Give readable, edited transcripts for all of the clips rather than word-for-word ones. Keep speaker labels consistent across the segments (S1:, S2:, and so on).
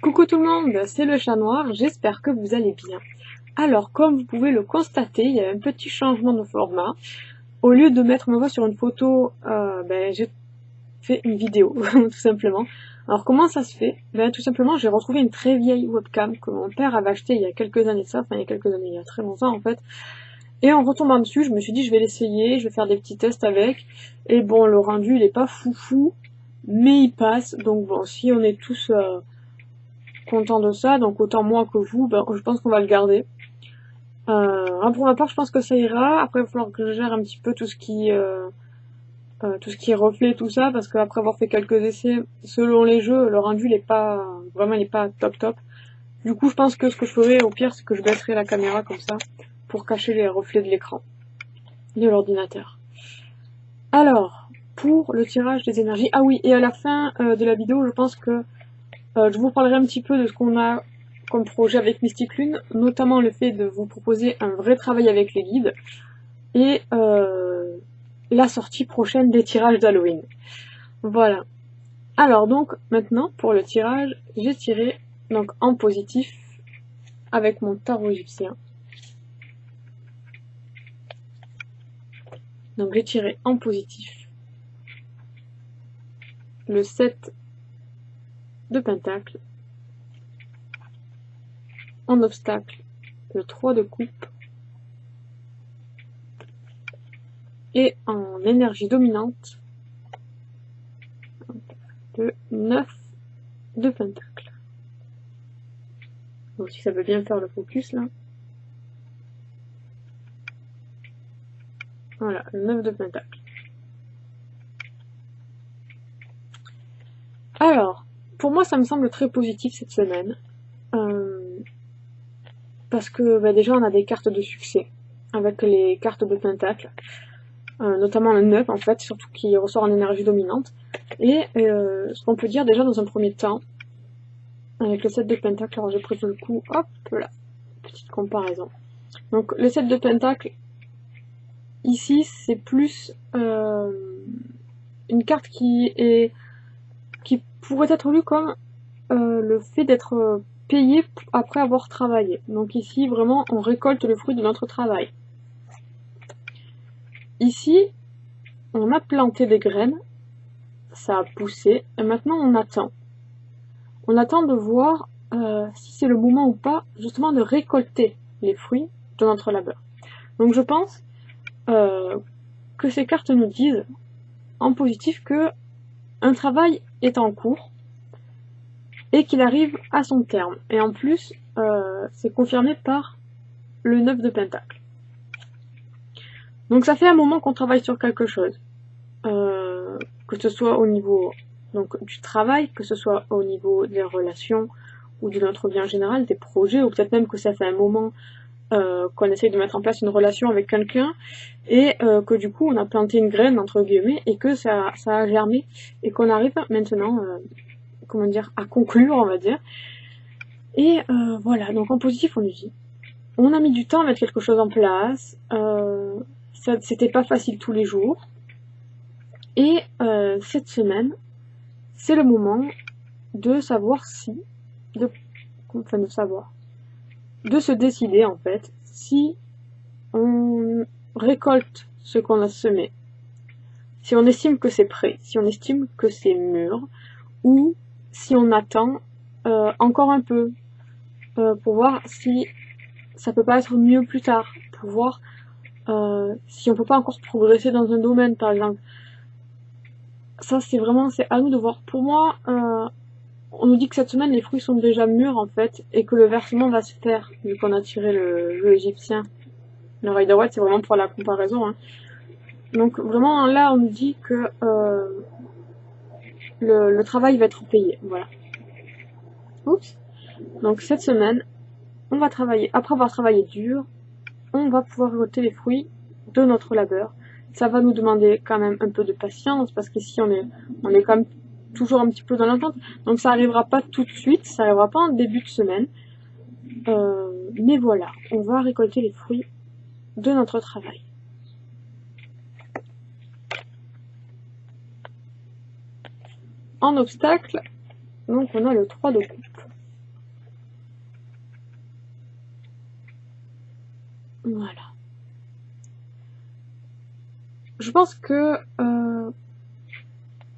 S1: Coucou tout le monde, c'est le chat noir, j'espère que vous allez bien. Alors, comme vous pouvez le constater, il y a un petit changement de format. Au lieu de mettre ma voix sur une photo, j'ai fait une vidéo, tout simplement. Alors, comment ça se fait? Tout simplement, j'ai retrouvé une très vieille webcam que mon père avait achetée il y a quelques années de ça, enfin il y a quelques années, il y a très longtemps en fait. Et en retombant dessus, je me suis dit je vais l'essayer, je vais faire des petits tests avec. Et bon, le rendu, il est pas foufou, mais il passe. Donc bon, si on est tous content de ça, donc autant moi que vous, je pense qu'on va le garder. Pour ma part, je pense que ça ira. Après, il va falloir que je gère un petit peu tout ce qui est reflet, tout ça, parce qu'après avoir fait quelques essais, selon les jeux, le rendu, il est pas top top. Du coup, je pense que ce que je ferai, au pire, c'est que je baisserai la caméra comme ça, pour cacher les reflets de l'écran, de l'ordinateur. Alors, pour le tirage des énergies, ah oui, et à la fin de la vidéo, je pense que je vous parlerai un petit peu de ce qu'on a comme projet avec Mystic Lune, notamment le fait de vous proposer un vrai travail avec les guides et la sortie prochaine des tirages d'Halloween. Voilà. Alors donc maintenant pour le tirage, j'ai tiré donc en positif avec mon tarot égyptien. Donc j'ai tiré en positif le 7 de pentacle, en obstacle le 3 de coupe et en énergie dominante le 9 de pentacle. Donc si ça veut bien faire le focus là. Voilà, le 9 de pentacle. Alors, pour moi ça me semble très positif cette semaine. Parce que déjà on a des cartes de succès avec les cartes de pentacle. Notamment le 9 en fait, surtout qui ressort en énergie dominante. Et ce qu'on peut dire déjà dans un premier temps, avec le 7 de pentacle, alors j'ai pris le coup, hop là, petite comparaison. Donc le 7 de pentacle, ici c'est plus une carte qui pourrait être lue comme le fait d'être payé après avoir travaillé. Donc ici vraiment on récolte le fruit de notre travail. Ici on a planté des graines, ça a poussé, et maintenant on attend. On attend de voir si c'est le moment ou pas, justement, de récolter les fruits de notre labeur. Donc je pense que ces cartes nous disent, en positif, que un travail est en cours et qu'il arrive à son terme. Et en plus, c'est confirmé par le 9 de pentacle. Donc ça fait un moment qu'on travaille sur quelque chose. Que ce soit au niveau du travail, que ce soit au niveau des relations ou de notre vie en général, des projets, ou peut-être même que ça fait un moment qu'on essaye de mettre en place une relation avec quelqu'un et que du coup on a planté une graine entre guillemets et que ça a germé et qu'on arrive maintenant à conclure on va dire. Et voilà, donc en positif on nous dit on a mis du temps à mettre quelque chose en place, c'était pas facile tous les jours. Et cette semaine, c'est le moment de savoir de se décider en fait, si on récolte ce qu'on a semé, si on estime que c'est prêt, si on estime que c'est mûr, ou si on attend encore un peu pour voir si ça peut pas être mieux plus tard, pour voir si on peut pas encore progresser dans un domaine par exemple. Ça c'est à nous de voir. Pour moi, on nous dit que cette semaine les fruits sont déjà mûrs en fait et que le versement va se faire vu qu'on a tiré le jeu égyptien. Le Rider Waite c'est vraiment pour la comparaison. Hein. Donc vraiment là on nous dit que le travail va être payé. Voilà. Oups. Donc cette semaine, on va travailler. Après avoir travaillé dur, on va pouvoir récolter les fruits de notre labeur. Ça va nous demander quand même un peu de patience parce qu'ici on est quand même toujours un petit peu dans l'attente. Donc ça arrivera pas tout de suite, ça arrivera pas en début de semaine. Mais voilà, on va récolter les fruits de notre travail. En obstacle, donc on a le 3 de coupe. Voilà. Je pense que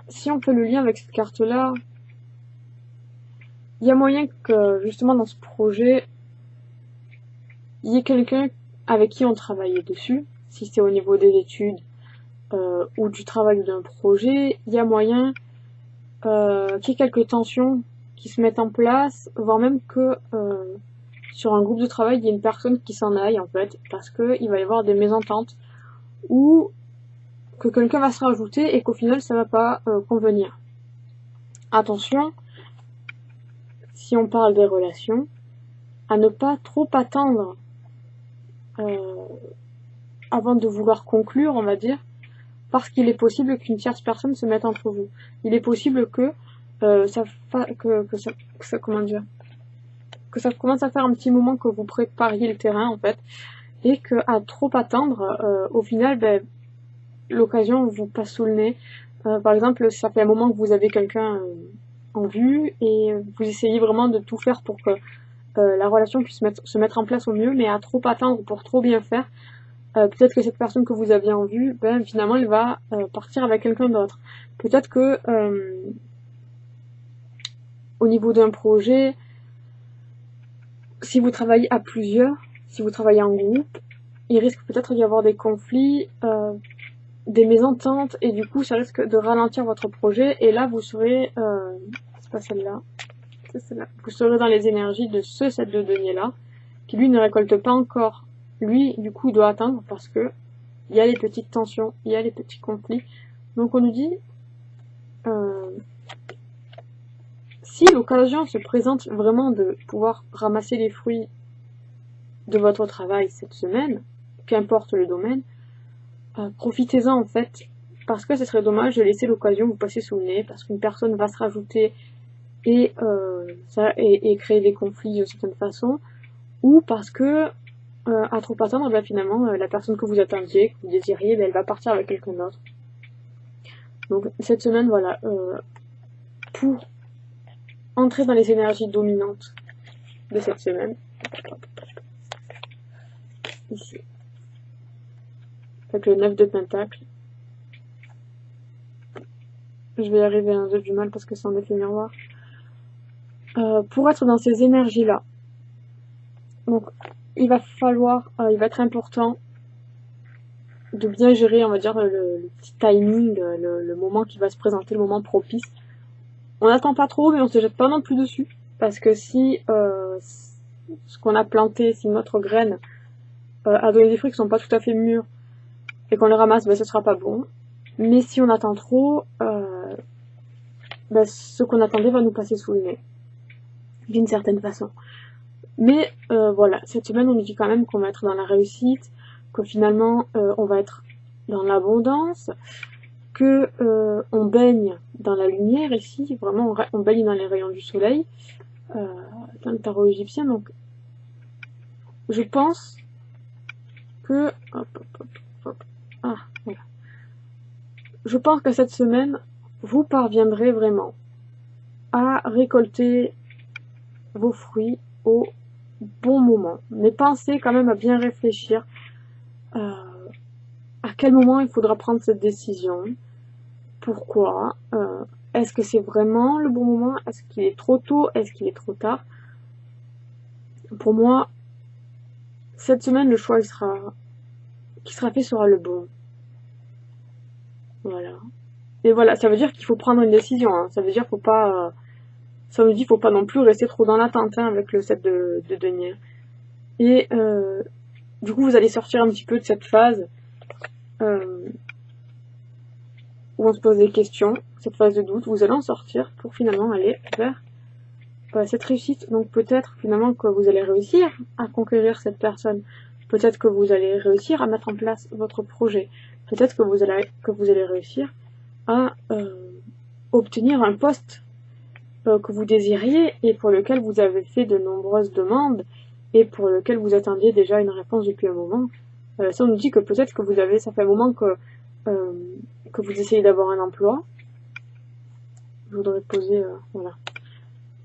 S1: si on fait le lien avec cette carte-là, il y a moyen que justement dans ce projet, il y ait quelqu'un avec qui on travaillait dessus, si c'est au niveau des études ou du travail d'un projet, il y a moyen qu'il y ait quelques tensions qui se mettent en place, voire même que sur un groupe de travail, il y ait une personne qui s'en aille en fait, parce qu'il va y avoir des mésententes, ou que quelqu'un va se rajouter et qu'au final ça va pas convenir. Attention, si on parle des relations, à ne pas trop attendre avant de vouloir conclure, on va dire, parce qu'il est possible qu'une tierce personne se mette entre vous. Il est possible que ça commence à faire un petit moment que vous prépariez le terrain en fait, et que à trop attendre, au final, l'occasion vous passe sous le nez. Par exemple, ça fait un moment que vous avez quelqu'un en vue et vous essayez vraiment de tout faire pour que la relation puisse se mettre en place au mieux, mais à trop attendre pour trop bien faire, peut-être que cette personne que vous aviez en vue, finalement elle va partir avec quelqu'un d'autre. Peut-être que au niveau d'un projet, si vous travaillez à plusieurs, si vous travaillez en groupe, il risque peut-être d'y avoir des conflits, des mésententes, et du coup ça risque de ralentir votre projet, et là vous serez, c'est pas celle-là, c'est celle-là, vous serez dans les énergies de ce set de denier là, qui lui ne récolte pas encore. Lui, du coup, il doit attendre parce que il y a les petites tensions, il y a les petits conflits. Donc on nous dit, si l'occasion se présente vraiment de pouvoir ramasser les fruits de votre travail cette semaine, qu'importe le domaine, profitez-en en fait, parce que ce serait dommage de laisser l'occasion vous passer sous le nez, parce qu'une personne va se rajouter et créer des conflits de certaine façon, ou parce que à trop attendre, finalement, la personne que vous attendiez, que vous désiriez, elle va partir avec quelqu'un d'autre. Donc cette semaine, voilà, pour entrer dans les énergies dominantes de cette semaine, ici, avec le 9 de Pentacle, je vais y arriver un peu du mal parce que c'est en effet miroir, pour être dans ces énergies-là, donc il va être important de bien gérer, on va dire, le petit timing, le moment qui va se présenter, le moment propice. On n'attend pas trop, mais on se jette pas non plus dessus, parce que si ce qu'on a planté, si notre graine a donné des fruits qui sont pas tout à fait mûrs, et qu'on les ramasse, ce sera pas bon. Mais si on attend trop, ce qu'on attendait va nous passer sous le nez, d'une certaine façon. Mais voilà, cette semaine on nous dit quand même qu'on va être dans la réussite, que finalement on va être dans l'abondance, que on baigne dans la lumière ici, vraiment on baigne dans les rayons du soleil, dans le tarot égyptien. Donc je pense que voilà. Je pense que cette semaine vous parviendrez vraiment à récolter vos fruits au bon moment. Mais pensez quand même à bien réfléchir à quel moment il faudra prendre cette décision. Pourquoi est-ce que c'est vraiment le bon moment? Est-ce qu'il est trop tôt? Est-ce qu'il est trop tard? Pour moi, cette semaine, le choix qui sera fait sera le bon. Voilà. Et voilà, ça veut dire qu'il faut prendre une décision. Hein. Ça veut dire qu'il faut pas... ça me dit qu'il faut pas non plus rester trop dans l'attente avec le set de denier. Et du coup, vous allez sortir un petit peu de cette phase où on se pose des questions, cette phase de doute. Vous allez en sortir pour finalement aller vers cette réussite. Donc peut-être finalement que vous allez réussir à conquérir cette personne. Peut-être que vous allez réussir à mettre en place votre projet. Peut-être que vous allez réussir à obtenir un poste que vous désiriez et pour lequel vous avez fait de nombreuses demandes et pour lequel vous attendiez déjà une réponse depuis un moment. Ça nous dit que peut-être que ça fait un moment que vous essayez d'avoir un emploi. Je voudrais poser, voilà.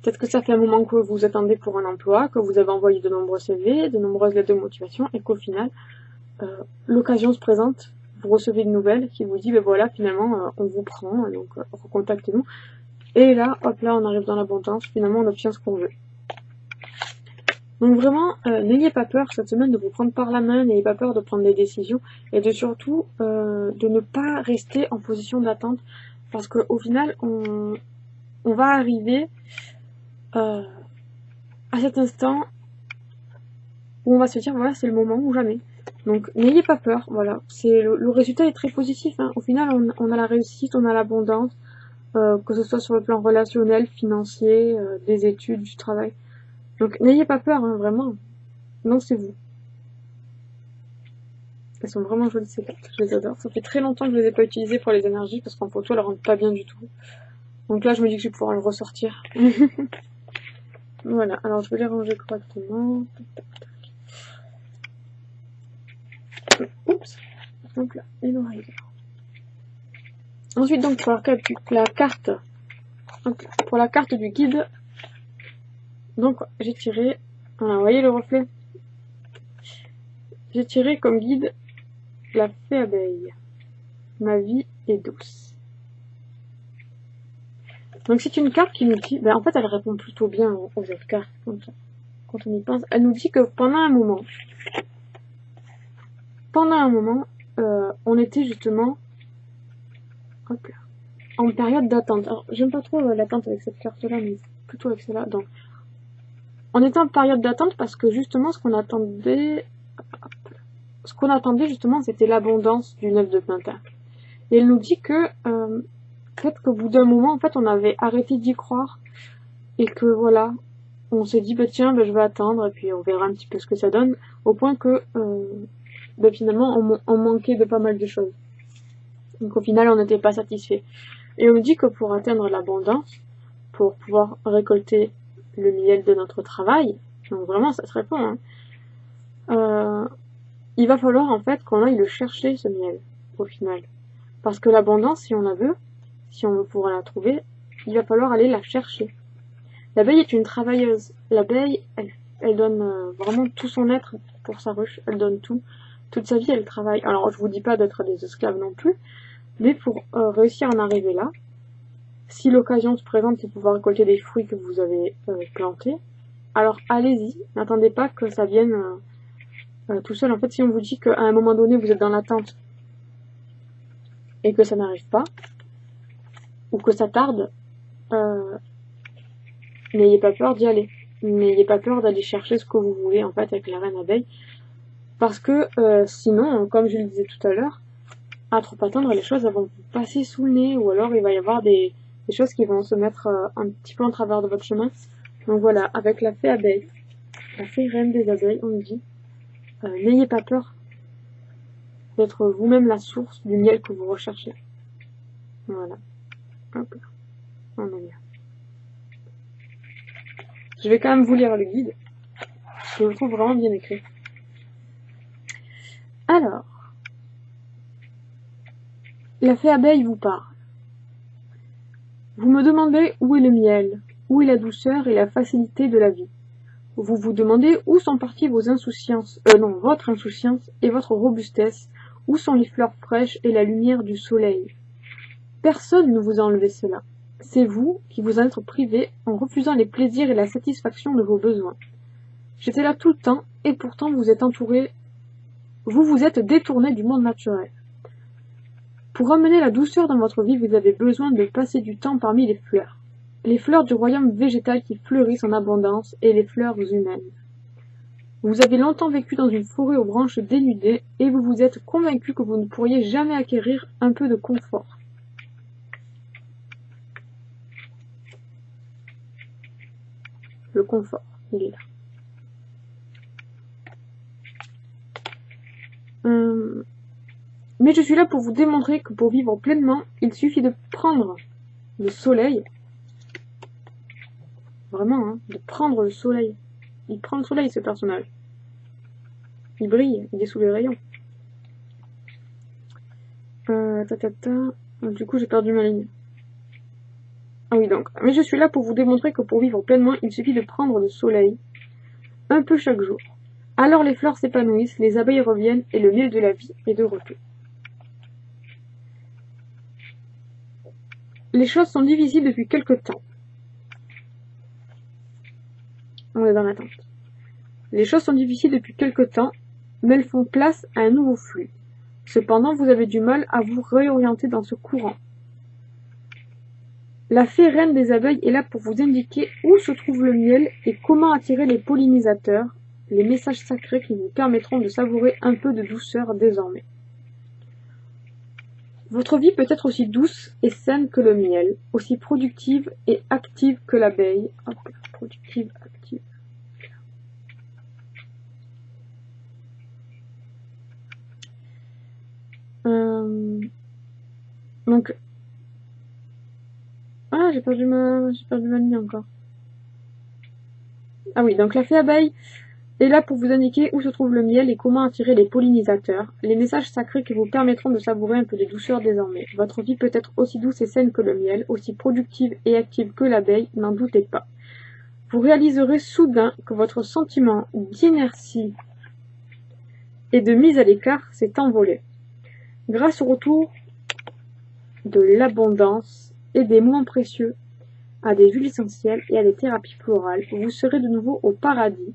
S1: Peut-être que ça fait un moment que vous attendez pour un emploi, que vous avez envoyé de nombreux CV, de nombreuses lettres de motivation, et qu'au final, l'occasion se présente, vous recevez une nouvelle qui vous dit, ben voilà, finalement, on vous prend, donc recontactez-nous. Et là, hop là, on arrive dans l'abondance, finalement, on obtient ce qu'on veut. Donc vraiment, n'ayez pas peur cette semaine de vous prendre par la main, n'ayez pas peur de prendre des décisions, et de surtout, de ne pas rester en position d'attente, parce qu'au final, on va arriver à cet instant où on va se dire, voilà, c'est le moment ou jamais. Donc n'ayez pas peur, voilà. Le résultat est très positif, hein. Au final, on a la réussite, on a l'abondance, que ce soit sur le plan relationnel, financier, des études, du travail. Donc n'ayez pas peur, hein, vraiment. Lancez-vous. Elles sont vraiment jolies ces cartes, je les adore. Ça fait très longtemps que je les ai pas utilisées pour les énergies, parce qu'en photo, elles rendent pas bien du tout. Donc là, je me dis que je vais pouvoir le ressortir. Voilà, alors je vais les ranger correctement. Oups. Donc là, et l'oreille. Ensuite, donc, pour la carte du guide, donc j'ai tiré, voilà, vous voyez le reflet? J'ai tiré comme guide la fée abeille. Ma vie est douce. Donc c'est une carte qui nous dit, ben en fait elle répond plutôt bien aux autres cartes quand on y pense. Elle nous dit que pendant un moment, on était justement hop là, en période d'attente. Alors j'aime pas trop l'attente avec cette carte-là, mais plutôt avec celle-là. Donc on était en période d'attente parce que justement ce qu'on attendait justement c'était l'abondance du 9 de Pentacle. Et elle nous dit que peut-être qu'au bout d'un moment en fait on avait arrêté d'y croire et que voilà, on s'est dit bah tiens, bah, je vais attendre et puis on verra un petit peu ce que ça donne, au point que bah, finalement on manquait de pas mal de choses. Donc au final on n'était pas satisfait. Et on nous dit que pour atteindre l'abondance, pour pouvoir récolter le miel de notre travail, donc vraiment ça se répond, hein, il va falloir en fait qu'on aille le chercher ce miel au final. Parce que l'abondance, si on la veut, si on veut pouvoir la trouver, il va falloir aller la chercher. L'abeille est une travailleuse. L'abeille, elle donne vraiment tout son être pour sa ruche. Elle donne tout. Toute sa vie, elle travaille. Alors, je vous dis pas d'être des esclaves non plus, mais pour réussir à en arriver là, si l'occasion se présente de pouvoir récolter des fruits que vous avez plantés, alors allez-y. N'attendez pas que ça vienne tout seul. En fait, si on vous dit qu'à un moment donné, vous êtes dans l'attente et que ça n'arrive pas, ou que ça tarde, n'ayez pas peur d'y aller. N'ayez pas peur d'aller chercher ce que vous voulez en fait avec la reine abeille. Parce que sinon, comme je le disais tout à l'heure, à trop attendre, les choses vont vous passer sous le nez, ou alors il va y avoir des choses qui vont se mettre un petit peu en travers de votre chemin. Donc voilà, avec la fée abeille, la fée reine des abeilles, on nous dit, n'ayez pas peur d'être vous-même la source du miel que vous recherchez. Voilà. Hop là. On est bien. Je vais quand même vous lire le guide, parce que je le trouve vraiment bien écrit. Alors, la fée abeille vous parle. Vous me demandez où est le miel, où est la douceur et la facilité de la vie. Vous vous demandez où sont parties vos insouciances, votre insouciance et votre robustesse, où sont les fleurs fraîches et la lumière du soleil. Personne ne vous a enlevé cela. C'est vous qui vous en êtes privé en refusant les plaisirs et la satisfaction de vos besoins. J'étais là tout le temps et pourtant vous êtes entouré, vous vous êtes détourné du monde naturel. Pour amener la douceur dans votre vie, vous avez besoin de passer du temps parmi les fleurs du royaume végétal qui fleurissent en abondance et les fleurs humaines. Vous avez longtemps vécu dans une forêt aux branches dénudées et vous vous êtes convaincu que vous ne pourriez jamais acquérir un peu de confort. Le confort, il est là. Mais je suis là pour vous démontrer que pour vivre pleinement, il suffit de prendre le soleil. Vraiment, hein, de prendre le soleil. Il prend le soleil, ce personnage. Il brille, il est sous les rayons. Du coup, j'ai perdu ma ligne. Ah oui, donc, mais je suis là pour vous démontrer que pour vivre pleinement, il suffit de prendre le soleil un peu chaque jour. Alors les fleurs s'épanouissent, les abeilles reviennent et le miel de la vie est de retour. Les choses sont difficiles depuis quelque temps. On est dans l'attente. Les choses sont difficiles depuis quelque temps, mais elles font place à un nouveau flux. Cependant, vous avez du mal à vous réorienter dans ce courant. La fée reine des abeilles est là pour vous indiquer où se trouve le miel et comment attirer les pollinisateurs, les messages sacrés qui vous permettront de savourer un peu de douceur désormais. Votre vie peut être aussi douce et saine que le miel, aussi productive et active que l'abeille. Productive, active. Donc, ah, j'ai perdu ma ligne encore. Ah oui, donc la fée abeille est là pour vous indiquer où se trouve le miel et comment attirer les pollinisateurs, les messages sacrés qui vous permettront de savourer un peu de douceur désormais. Votre vie peut être aussi douce et saine que le miel, aussi productive et active que l'abeille, n'en doutez pas. Vous réaliserez soudain que votre sentiment d'inertie et de mise à l'écart s'est envolé. Grâce au retour de l'abondance et des moments précieux, à des huiles essentielles et à des thérapies florales, vous serez de nouveau au paradis,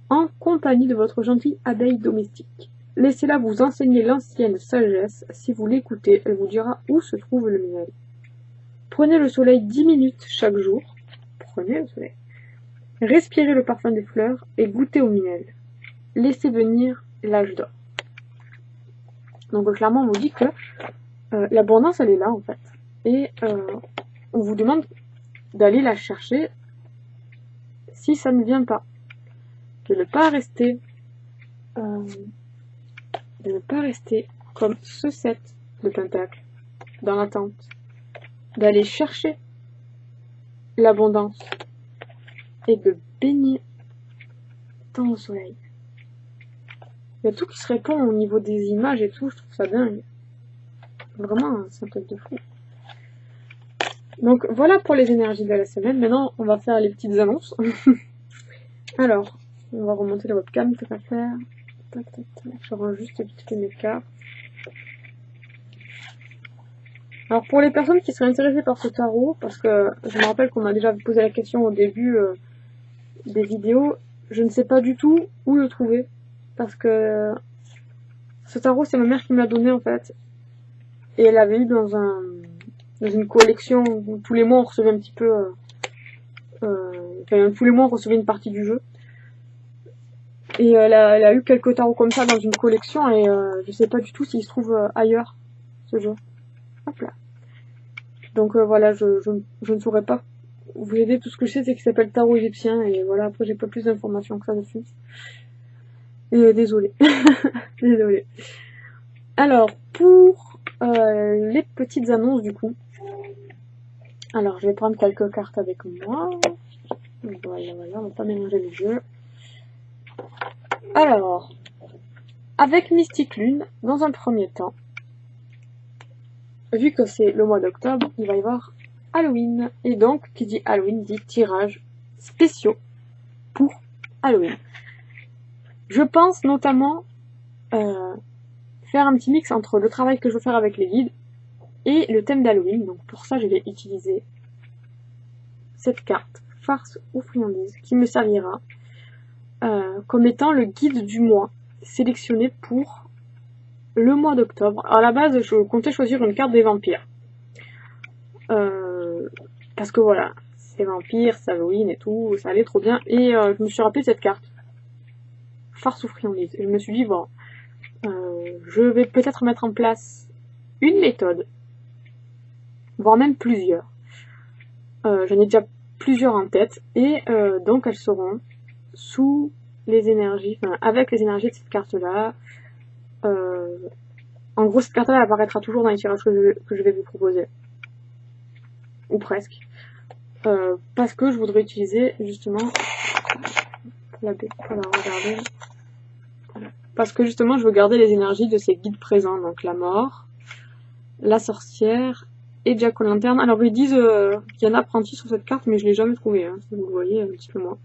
S1: en compagnie de votre gentille abeille domestique. Laissez-la vous enseigner l'ancienne sagesse. Si vous l'écoutez, elle vous dira où se trouve le miel. Prenez le soleil 10 minutes chaque jour. Prenez le soleil. Respirez le parfum des fleurs et goûtez au miel. Laissez venir l'âge d'or. Donc clairement, on vous dit que l'abondance, elle est là en fait. Et on vous demande d'aller la chercher si ça ne vient pas. De ne pas rester comme ce 7 de pentacle dans l'attente, d'aller chercher l'abondance et de baigner dans le soleil. Il y a tout qui se répond au niveau des images et tout, je trouve ça dingue. Vraiment, c'est un truc de fou. Donc voilà pour les énergies de la semaine. Maintenant, on va faire les petites annonces. Alors, on va remonter la webcam, c'est pas faire. Tac, tac, tac. Je range juste vite fait mes cartes. Alors pour les personnes qui seraient intéressées par ce tarot, parce que je me rappelle qu'on m'a déjà posé la question au début des vidéos, je ne sais pas du tout où le trouver. Parce que ce tarot, c'est ma mère qui me l'a donné en fait. Et elle avait eu dans une collection où tous les mois on recevait un petit peu... enfin, tous les mois on recevait une partie du jeu. Et elle a eu quelques tarots comme ça dans une collection et je sais pas du tout s'il se trouve ailleurs, ce jeu. Hop là. Donc voilà, je ne saurais pas vous aider. Tout ce que je sais, c'est qu'il s'appelle tarot égyptien et voilà, après j'ai pas plus d'informations que ça dessus. Et désolé. Désolé. Alors, pour les petites annonces du coup. Alors, je vais prendre quelques cartes avec moi. Voilà, on va pas mélanger les jeux. Alors, avec Mystique Lune, dans un premier temps, vu que c'est le mois d'octobre, il va y avoir Halloween. Et donc, qui dit Halloween dit tirages spéciaux pour Halloween. Je pense notamment faire un petit mix entre le travail que je veux faire avec les guides et le thème d'Halloween. Donc pour ça, je vais utiliser cette carte, farce ou friandise, qui me servira comme étant le guide du mois sélectionné pour le mois d'octobre. À la base, je comptais choisir une carte des vampires. Parce que voilà, c'est vampires, c'est Halloween et tout, ça allait trop bien. Et je me suis rappelé cette carte, farce ou friandise. Et je me suis dit, bon, je vais peut-être mettre en place une méthode, voire même plusieurs. J'en ai déjà plusieurs en tête, et donc elles seront sous les énergies, enfin avec les énergies de cette carte-là. En gros, cette carte-là apparaîtra toujours dans les tirages que je vais vous proposer. Ou presque. Parce que je voudrais utiliser justement la baie pour la regarder. Voilà. Parce que justement je veux garder les énergies de ces guides présents, donc la mort, la sorcière et Jack O'Lantern. Alors ils disent qu'il y a un apprenti sur cette carte, mais je l'ai jamais trouvé, hein, si vous voyez un petit peu moins.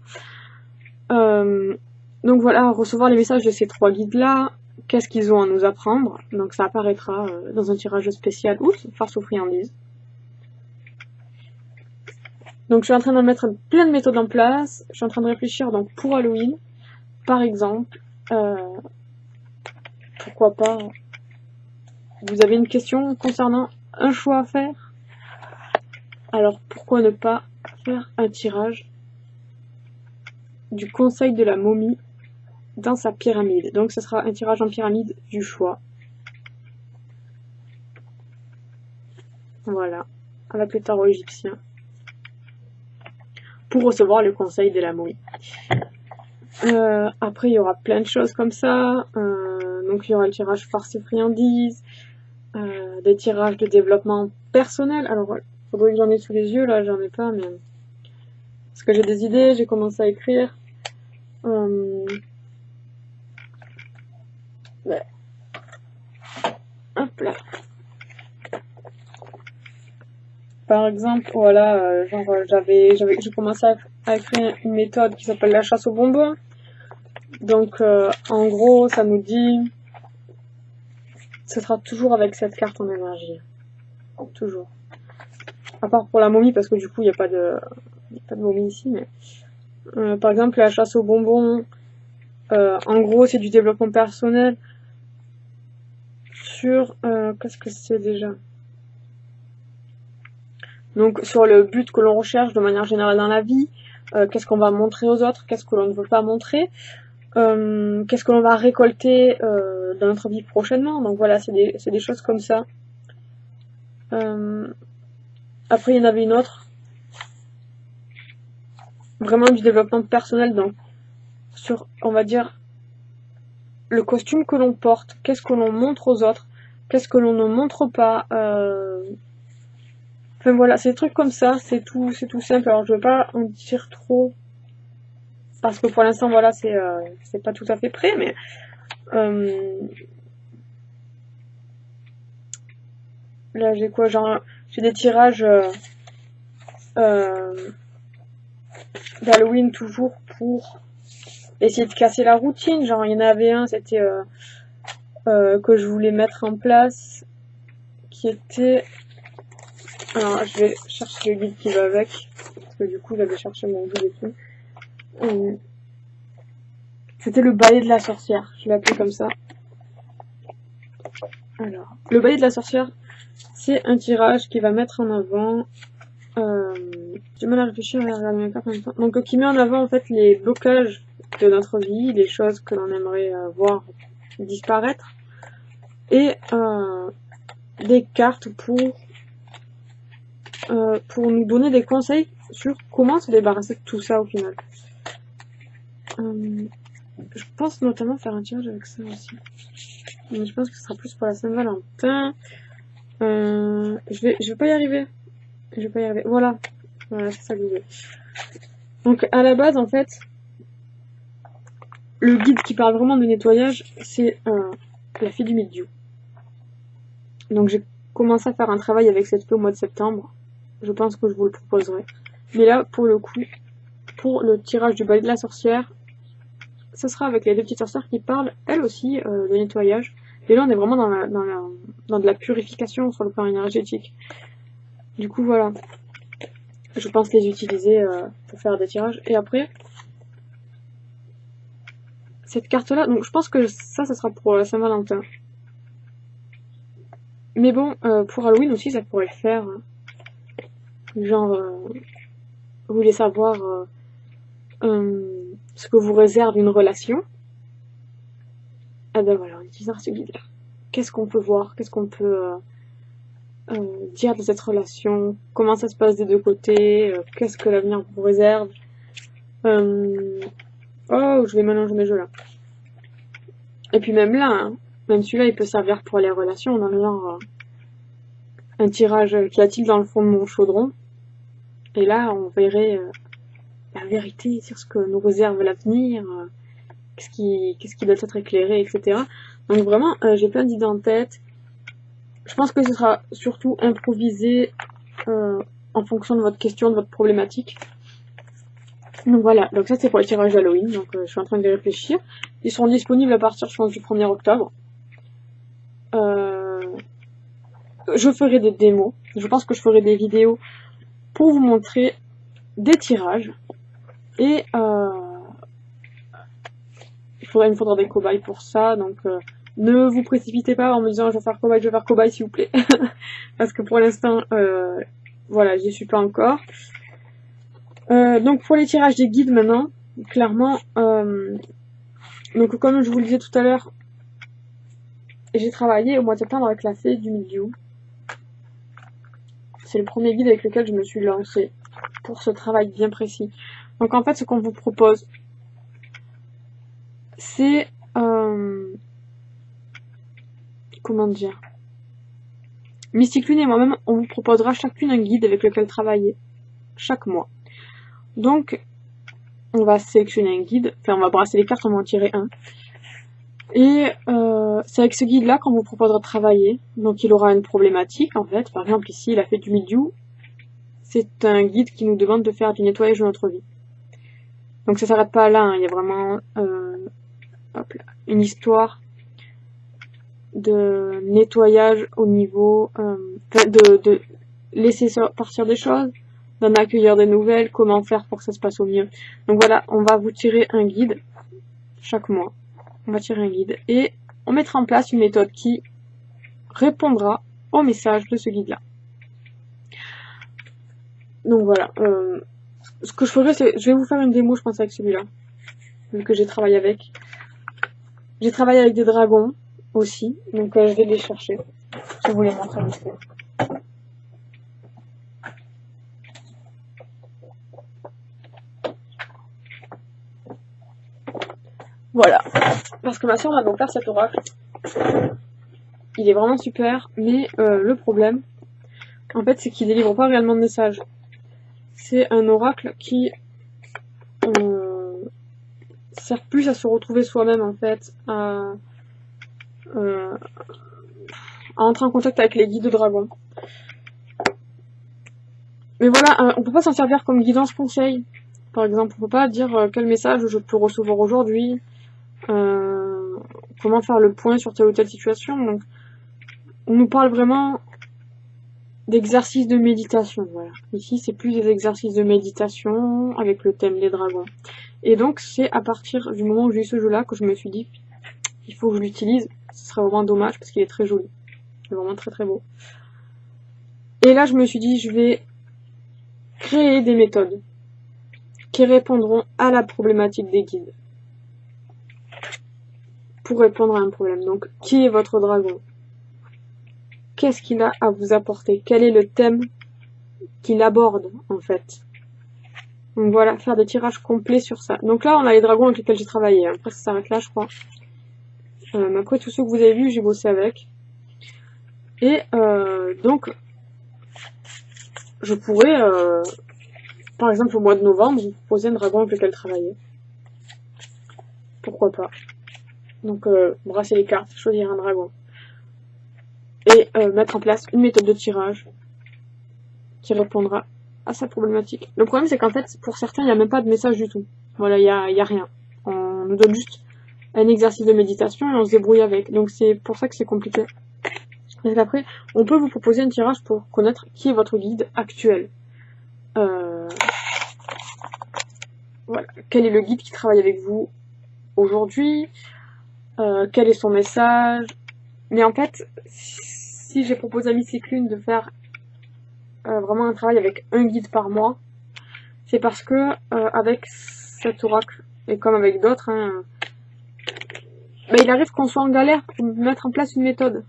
S1: Donc voilà, recevoir les messages de ces 3 guides-là, qu'est-ce qu'ils ont à nous apprendre. Donc ça apparaîtra dans un tirage spécial, oups, farce aux friandises. Donc je suis en train de mettre plein de méthodes en place, je suis en train de réfléchir donc pour Halloween, par exemple, pourquoi pas, vous avez une question concernant un choix à faire, alors pourquoi ne pas faire un tirage du conseil de la momie dans sa pyramide. Donc ce sera un tirage en pyramide du choix. Voilà, avec le tarot égyptien. Pour recevoir le conseil de la momie. Après il y aura plein de choses comme ça. Donc il y aura le tirage farce et friandises, des tirages de développement personnel. Alors il faudrait que j'en ai sous les yeux, là j'en ai pas, mais parce que j'ai des idées, j'ai commencé à écrire. Ouais. Hop là. Par exemple, voilà, j'ai commencé à écrire une méthode qui s'appelle la chasse aux bonbons. Donc en gros, ça nous dit, ce sera toujours avec cette carte en énergie, toujours. À part pour la momie, parce que du coup il n'y a pas de momie ici, mais par exemple la chasse aux bonbons, en gros c'est du développement personnel sur qu'est-ce que c'est déjà? Donc sur le but que l'on recherche de manière générale dans la vie, qu'est-ce qu'on va montrer aux autres, qu'est-ce que l'on ne veut pas montrer, qu'est-ce que l'on va récolter dans notre vie prochainement. Donc voilà, c'est des choses comme ça. Après il y en avait une autre, vraiment du développement personnel, donc sur, on va dire, le costume que l'on porte, qu'est-ce que l'on montre aux autres, qu'est-ce que l'on ne montre pas. Enfin voilà, c'est des trucs comme ça, c'est tout simple. Alors je vais pas en dire trop, parce que pour l'instant voilà, c'est pas tout à fait prêt, mais là j'ai quoi, genre j'ai des tirages d'Halloween toujours pour essayer de casser la routine. Genre il y en avait un, c'était que je voulais mettre en place, qui était, alors je vais chercher le guide qui va avec, parce que du coup j'avais cherché mon guide et tout. C'était le balai de la sorcière, je l'ai appelé comme ça. Alors, le balai de la sorcière, c'est un tirage qui va mettre en avant, j'ai mal à réfléchir à regarder mes cartes en même temps. Donc qui met en avant en fait les blocages de notre vie, les choses que l'on aimerait voir disparaître, et des cartes pour nous donner des conseils sur comment se débarrasser de tout ça au final. Je pense notamment faire un tirage avec ça aussi. Mais je pense que ce sera plus pour la Saint-Valentin. Je vais pas y arriver. Voilà, c'est ça que je voulais. Donc à la base en fait, le guide qui parle vraiment de nettoyage, c'est la fée du milieu. Donc j'ai commencé à faire un travail avec cette fée au mois de septembre. Je pense que je vous le proposerai. Mais là, pour le coup, pour le tirage du balai de la sorcière, ce sera avec les deux petites sorcières qui parlent, elles aussi, de nettoyage. Et là, on est vraiment dans de la purification sur le plan énergétique. Du coup, voilà. Je pense les utiliser pour faire des tirages. Et après, cette carte-là, donc je pense que ça sera pour la Saint-Valentin. Mais bon, pour Halloween aussi, ça pourrait le faire. Genre, vous voulez savoir ce que vous réserve une relation. Ah ben voilà, en utilisant ce guide-là. Qu'est-ce qu'on peut voir, qu'est-ce qu'on peut dire de cette relation, comment ça se passe des deux côtés, qu'est-ce que l'avenir vous réserve. Oh, je vais mélanger mes jeux là. Et puis même là, hein, même celui-là, il peut servir pour les relations, dans le genre un tirage qu'y a-t-il dans le fond de mon chaudron. Et là, on verrait la vérité sur ce que nous réserve l'avenir, qu'est-ce qui doit être éclairé, etc. Donc vraiment, j'ai plein d'idées en tête. Je pense que ce sera surtout improvisé en fonction de votre question, de votre problématique. Donc voilà, donc ça c'est pour les tirages d'Halloween, donc je suis en train de réfléchir. Ils seront disponibles à partir, je pense, du 1er octobre. Je ferai des démos, je pense que je ferai des vidéos pour vous montrer des tirages. Et il me faudra des cobayes pour ça, donc ne vous précipitez pas en me disant je vais faire cobaye s'il vous plaît. Parce que pour l'instant, voilà, j'y suis pas encore. Donc pour les tirages des guides maintenant, clairement, donc comme je vous le disais tout à l'heure, j'ai travaillé au mois de septembre avec la fée du milieu. C'est le premier guide avec lequel je me suis lancée pour ce travail bien précis. Donc en fait, ce qu'on vous propose, c'est comment dire, Mystic Lune et moi-même, on vous proposera chacune un guide avec lequel travailler chaque mois. Donc, on va sélectionner un guide, enfin on va brasser les cartes, on va en tirer un. Et c'est avec ce guide-là qu'on vous proposera de travailler. Donc il aura une problématique en fait. Par exemple ici, la fée du milieu, c'est un guide qui nous demande de faire du nettoyage de notre vie. Donc ça s'arrête pas là, hein. Il y a vraiment hop là, une histoire de nettoyage au niveau de laisser partir des choses, d'en accueillir des nouvelles, comment faire pour que ça se passe au mieux. Donc voilà, on va vous tirer un guide chaque mois. On va tirer un guide et on mettra en place une méthode qui répondra au message de ce guide-là. Donc voilà, ce que je ferai, c'est je vais vous faire une démo, je pense, avec celui-là, vu que j'ai travaillé avec. J'ai travaillé avec des dragons aussi, donc je vais les chercher. Je vais vous les montrer vite fait. Voilà, parce que ma soeur m'a donc offert cet oracle. Il est vraiment super, mais le problème, en fait, c'est qu'il délivre pas réellement de message. C'est un oracle qui sert plus à se retrouver soi-même, en fait, à entrer en contact avec les guides de dragons. Mais voilà, on peut pas s'en servir comme guidance conseil. Par exemple, on peut pas dire quel message je peux recevoir aujourd'hui, comment faire le point sur telle ou telle situation. Donc, on nous parle vraiment d'exercices de méditation. Voilà. Ici, c'est plus des exercices de méditation avec le thème des dragons. Et donc, c'est à partir du moment où j'ai eu ce jeu-là que je me suis dit, il faut que je l'utilise. Ce serait vraiment dommage parce qu'il est très joli. Il est vraiment très très beau. Et là, je me suis dit, je vais créer des méthodes qui répondront à la problématique des guides. Pour répondre à un problème. Donc, qui est votre dragon? Qu'est-ce qu'il a à vous apporter? Quel est le thème qu'il aborde, en fait? Donc voilà, faire des tirages complets sur ça. Donc là, on a les dragons avec lesquels j'ai travaillé. Après, ça s'arrête là, je crois. Mais après, tous ceux que vous avez vus, j'ai bossé avec. Et donc, je pourrais, par exemple, au mois de novembre, vous proposer un dragon avec lequel travailler. Pourquoi pas? Donc, brasser les cartes, choisir un dragon. Et mettre en place une méthode de tirage qui répondra à sa problématique. Le problème, c'est qu'en fait, pour certains, il n'y a même pas de message du tout. Voilà, il y a rien. On nous donne juste un exercice de méditation et on se débrouille avec. Donc, c'est pour ça que c'est compliqué. Parce qu'après, on peut vous proposer un tirage pour connaître qui est votre guide actuel. Voilà. Quel est le guide qui travaille avec vous aujourd'hui? Quel est son message? Mais en fait, si j'ai proposé à Mystic Lune de faire vraiment un travail avec un guide par mois, c'est parce que avec cet oracle, et comme avec d'autres, hein, il arrive qu'on soit en galère pour mettre en place une méthode.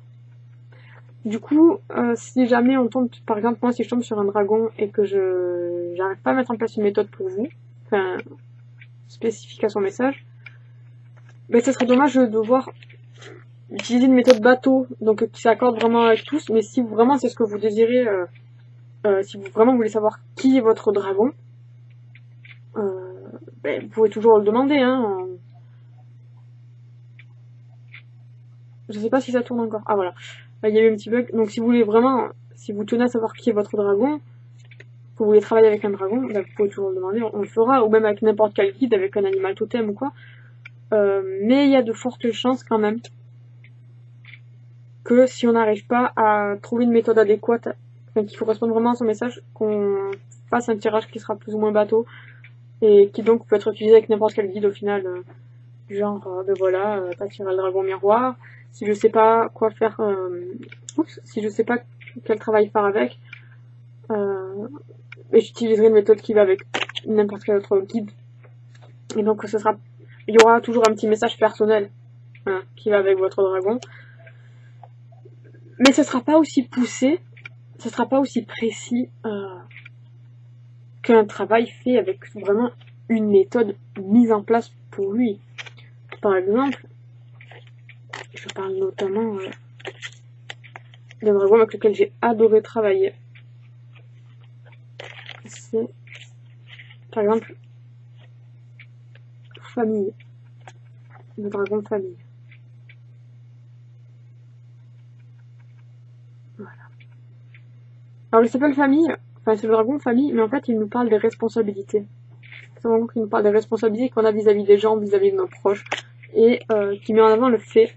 S1: Du coup, si jamais on tombe, par exemple moi si je tombe sur un dragon et que j'arrive pas à mettre en place une méthode pour vous, enfin spécifique à son message, ça serait dommage de devoir utiliser une méthode bateau, donc qui s'accorde vraiment avec tous. Mais si vraiment c'est ce que vous désirez, si vous vraiment voulez savoir qui est votre dragon, vous pouvez toujours le demander, hein. Je sais pas si ça tourne encore. Ah voilà. il y a eu un petit bug. Donc si vous voulez vraiment, si vous tenez à savoir qui est votre dragon, vous voulez travailler avec un dragon, bah, vous pouvez toujours le demander, on le fera, ou même avec n'importe quel guide, avec un animal totem ou quoi. Mais il y a de fortes chances quand même que si on n'arrive pas à trouver une méthode adéquate, enfin, qui corresponde vraiment à son message, qu'on fasse un tirage qui sera plus ou moins bateau, et qui donc peut être utilisé avec n'importe quel guide au final, du genre, ben voilà, t'as tiré le dragon miroir, si je sais pas quoi faire, si je sais pas quel travail faire avec, et j'utiliserai une méthode qui va avec n'importe quel autre guide. Et donc il y aura toujours un petit message personnel qui va avec votre dragon. Mais ce sera pas aussi poussé, ce sera pas aussi précis qu'un travail fait avec vraiment une méthode mise en place pour lui. Par exemple, je parle notamment d'un dragon avec lequel j'ai adoré travailler. C'est, par exemple, Famille. Le dragon Famille. Voilà. Alors il s'appelle Famille, enfin c'est le dragon Famille, mais en fait il nous parle des responsabilités. C'est vraiment qu'il nous parle des responsabilités qu'on a vis-à-vis des gens, vis-à-vis de nos proches, et qui met en avant le fait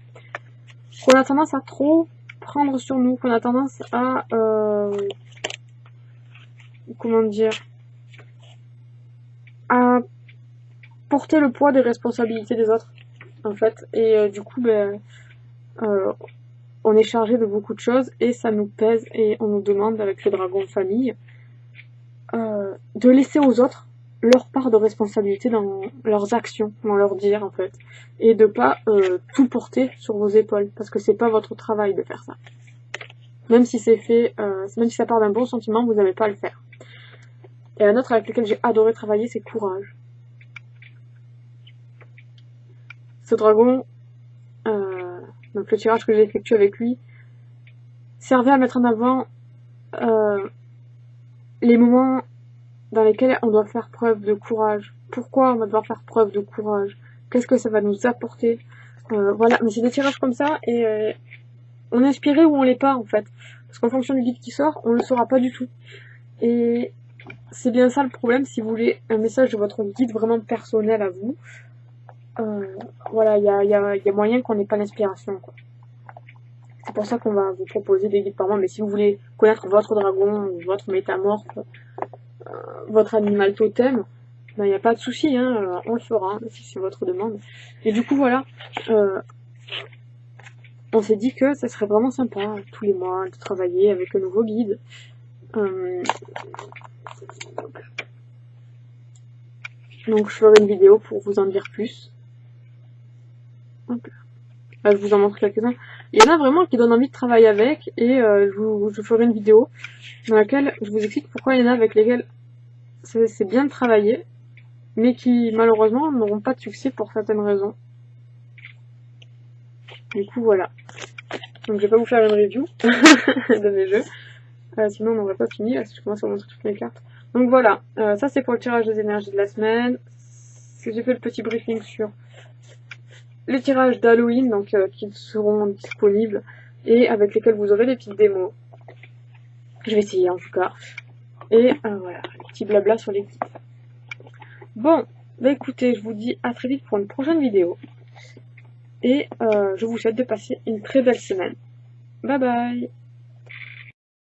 S1: qu'on a tendance à trop prendre sur nous, qu'on a tendance à comment dire, à porter le poids des responsabilités des autres, en fait, et du coup ben on est chargé de beaucoup de choses et ça nous pèse, et on nous demande avec le dragon Famille de laisser aux autres leur part de responsabilité dans leurs actions, dans leur dire en fait, et de pas tout porter sur vos épaules, parce que c'est pas votre travail de faire ça. Même si c'est fait, même si ça part d'un bon sentiment, vous n'avez pas à le faire. Et un autre avec lequel j'ai adoré travailler, c'est Courage. Ce dragon, donc le tirage que j'ai effectué avec lui, servait à mettre en avant les moments dans lesquels on doit faire preuve de courage. Pourquoi on va devoir faire preuve de courage? Qu'est-ce que ça va nous apporter? Voilà, mais c'est des tirages comme ça, et on est inspiré ou on l'est pas en fait. Parce qu'en fonction du guide qui sort, on le saura pas du tout. Et c'est bien ça le problème, si vous voulez un message de votre guide vraiment personnel à vous. Voilà, il y a moyen qu'on n'ait pas l'inspiration, quoi. C'est pour ça qu'on va vous proposer des guides par mois, mais si vous voulez connaître votre dragon, votre métamorphe, votre animal totem, ben il n'y a pas de souci, hein, on le fera, hein, si c'est votre demande. Et du coup voilà, on s'est dit que ça serait vraiment sympa tous les mois de travailler avec un nouveau guide. Donc je ferai une vidéo pour vous en dire plus. Hop. Là, je vous en montre quelques-uns. Il y en a vraiment qui donnent envie de travailler avec, et je ferai une vidéo dans laquelle je vous explique pourquoi il y en a avec lesquels c'est bien de travailler, mais qui malheureusement n'auront pas de succès pour certaines raisons. Du coup voilà. Donc je vais pas vous faire une review de mes jeux, sinon on n'aurait pas fini, là, si je commence à montrer toutes mes cartes. Donc voilà, ça c'est pour le tirage des énergies de la semaine. J'ai fait le petit briefing sur les tirages d'Halloween, donc qui seront disponibles et avec lesquels vous aurez des petites démos. Je vais essayer en tout cas. Et voilà, petit blabla sur les guides. Bon, bah écoutez, je vous dis à très vite pour une prochaine vidéo. Et je vous souhaite de passer une très belle semaine. Bye bye!